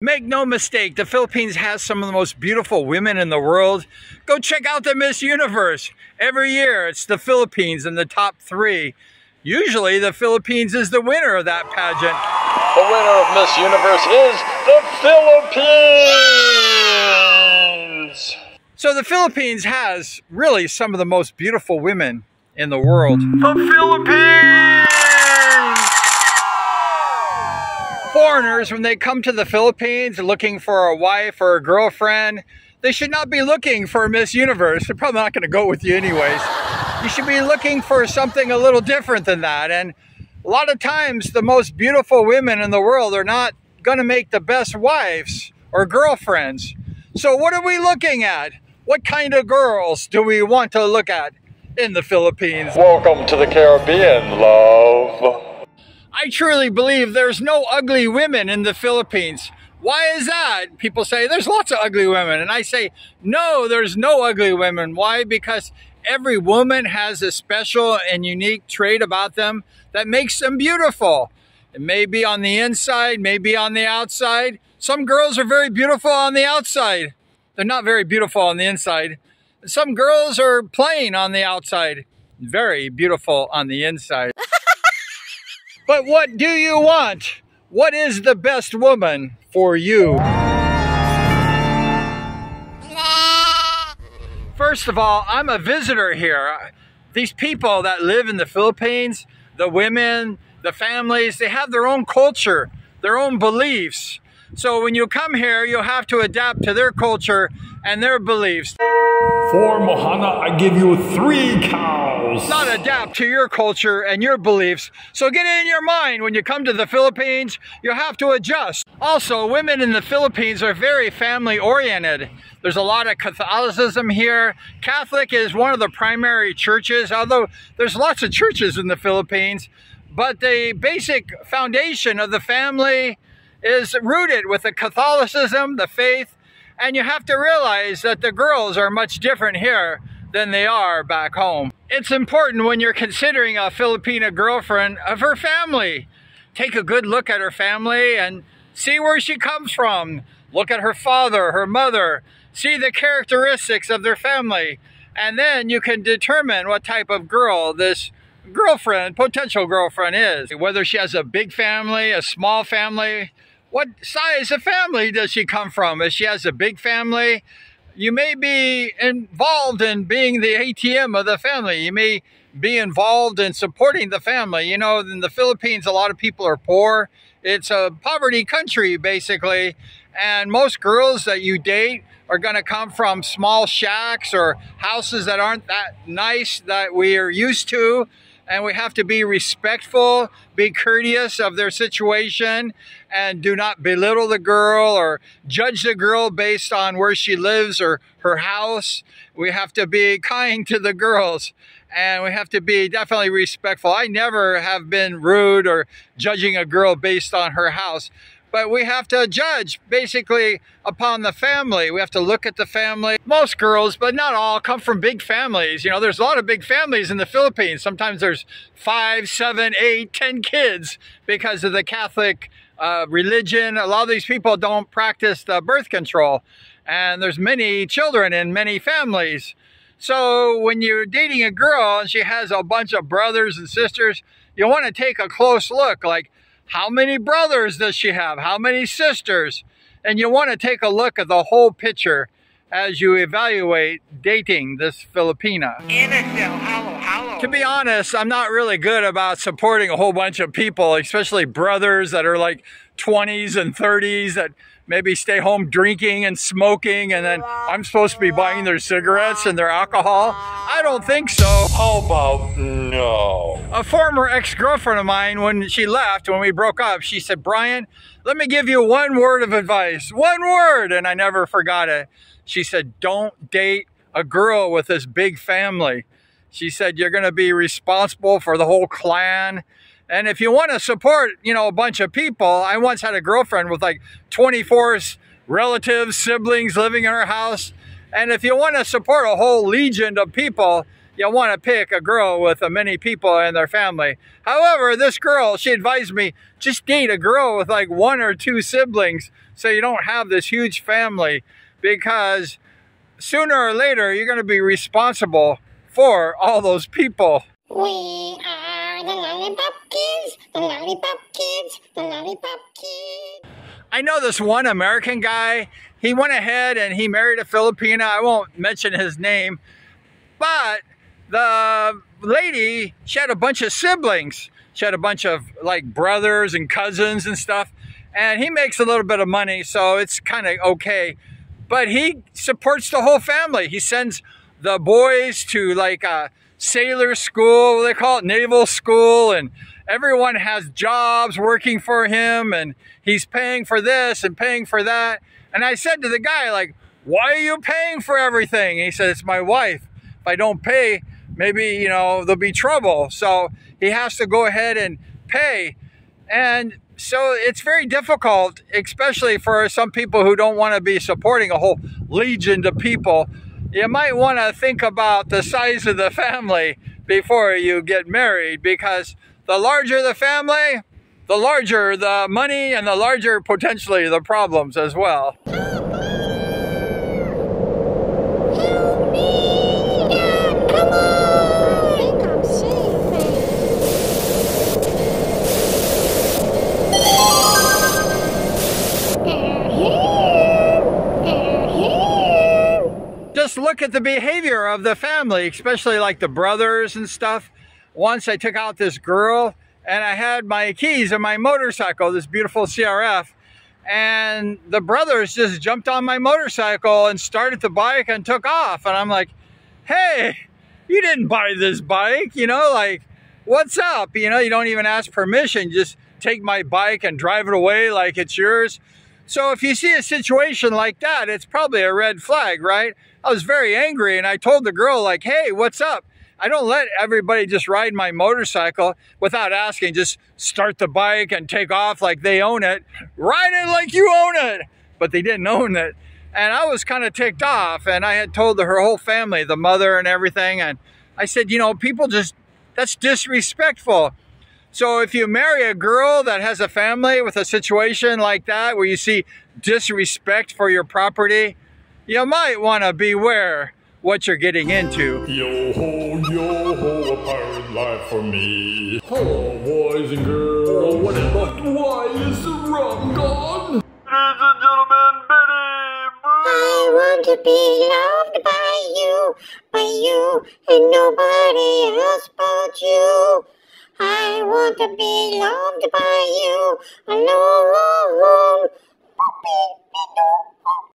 Make no mistake, the Philippines has some of the most beautiful women in the world. Go check out the Miss Universe. Every year, it's the Philippines in the top 3. Usually, the Philippines is the winner of that pageant. The winner of Miss Universe is the Philippines! So the Philippines has really some of the most beautiful women in the world. The Philippines! Foreigners, when they come to the Philippines looking for a wife or a girlfriend, they should not be looking for Miss Universe. They're probably not going to go with you anyways. You should be looking for something a little different than that. And a lot of times, the most beautiful women in the world are not going to make the best wives or girlfriends. So what are we looking at? What kind of girls do we want to look at in the Philippines? Welcome to the Caribbean, love. I truly believe there's no ugly women in the Philippines. Why is that? People say there's lots of ugly women. And I say, no, there's no ugly women. Why? Because every woman has a special and unique trait about them that makes them beautiful. It may be on the inside, maybe on the outside. Some girls are very beautiful on the outside. They're not very beautiful on the inside. Some girls are plain on the outside, very beautiful on the inside. But what do you want? What is the best woman for you? First of all, I'm a visitor here. These people that live in the Philippines, the women, the families, they have their own culture, their own beliefs. So when you come here, you'll have to adapt to their culture and their beliefs. For Mohana, I give you 3 cows. Not adapt to your culture and your beliefs. So get it in your mind, when you come to the Philippines, you have to adjust. Also, women in the Philippines are very family oriented. There's a lot of Catholicism here. Catholic is one of the primary churches, although there's lots of churches in the Philippines. But the basic foundation of the family is rooted with the Catholicism, the faith, and you have to realize that the girls are much different here than they are back home. It's important when you're considering a Filipina girlfriend of her family. Take a good look at her family and see where she comes from. Look at her father, her mother, see the characteristics of their family, and then you can determine what type of girl this girlfriend, potential girlfriend is. Whether she has a big family, a small family, what size of family does she come from? If she has a big family, you may be involved in being the ATM of the family. You may be involved in supporting the family. You know, in the Philippines, a lot of people are poor. It's a poverty country, basically. And most girls that you date are going to come from small shacks or houses that aren't that nice that we are used to. And we have to be respectful, be courteous of their situation, and do not belittle the girl or judge the girl based on where she lives or her house. We have to be kind to the girls, and we have to be definitely respectful. I never have been rude or judging a girl based on her house. But we have to judge basically upon the family. We have to look at the family. Most girls, but not all, come from big families. You know, there's a lot of big families in the Philippines. Sometimes there's 5, 7, 8, 10 kids because of the Catholic religion. A lot of these people don't practice the birth control. And there's many children in many families. So when you're dating a girl and she has a bunch of brothers and sisters, you want to take a close look, like, how many brothers does she have? How many sisters? And you want to take a look at the whole picture as you evaluate dating this Filipina. To be honest, I'm not really good about supporting a whole bunch of people, especially brothers that are like 20s and 30s that maybe stay home drinking and smoking, and then I'm supposed to be buying their cigarettes and their alcohol. I don't think so. How about no? A former ex-girlfriend of mine, when she left, when we broke up, she said, "Brian, let me give you one word of advice. One word." And I never forgot it. She said, "Don't date a girl with this big family." She said, "You're going to be responsible for the whole clan. And if you want to support, you know, a bunch of people," I once had a girlfriend with like 24 relatives, siblings living in her house. And if you want to support a whole legion of people, you want to pick a girl with many people in their family. However, this girl, she advised me, just date a girl with like 1 or 2 siblings so you don't have this huge family, because sooner or later you're going to be responsible for all those people. We are the Lollipop Kids, the Lollipop Kids, the Lollipop Kids. I know this one American guy, he went ahead and he married a Filipina. I won't mention his name, but the lady, she had a bunch of siblings. She had a bunch of like brothers and cousins and stuff, and he makes a little bit of money, so it's kind of okay. But he supports the whole family. He sends the boys to like sailor school, they call it naval school, and everyone has jobs working for him, and he's paying for this and paying for that. And I said to the guy, like, why are you paying for everything? He said, it's my wife. If I don't pay, maybe, you know, there'll be trouble. So he has to go ahead and pay. And so it's very difficult, especially for some people who don't want to be supporting a whole legion of people. You might want to think about the size of the family before you get married, because the larger the family, the larger the money, and the larger potentially the problems as well. Help me, Dad, come on! Come save me. They're here! They're here! Just look at the behavior of the family, especially like the brothers and stuff. Once I took out this girl, and I had my keys and my motorcycle, this beautiful CRF, and the brothers just jumped on my motorcycle and started the bike and took off. And I'm like, hey, you didn't buy this bike, you know, like, what's up? You know, you don't even ask permission, just take my bike and drive it away like it's yours. So if you see a situation like that, it's probably a red flag, right? I was very angry, and I told the girl, like, hey, what's up? I don't let everybody just ride my motorcycle without asking. Just start the bike and take off like they own it. Ride it like you own it. But they didn't own it. And I was kind of ticked off, and I had told her whole family, the mother and everything. And I said, you know, people just, that's disrespectful. So if you marry a girl that has a family with a situation like that, where you see disrespect for your property, you might want to beware what you're getting into. Yo ho, a pirate life for me. Hello, boys and girls. What is up? Why is the rum gone? Ladies and gentlemen, Betty Boo. I want to be loved by you, and nobody else but you. I want to be loved by you alone. Boopy.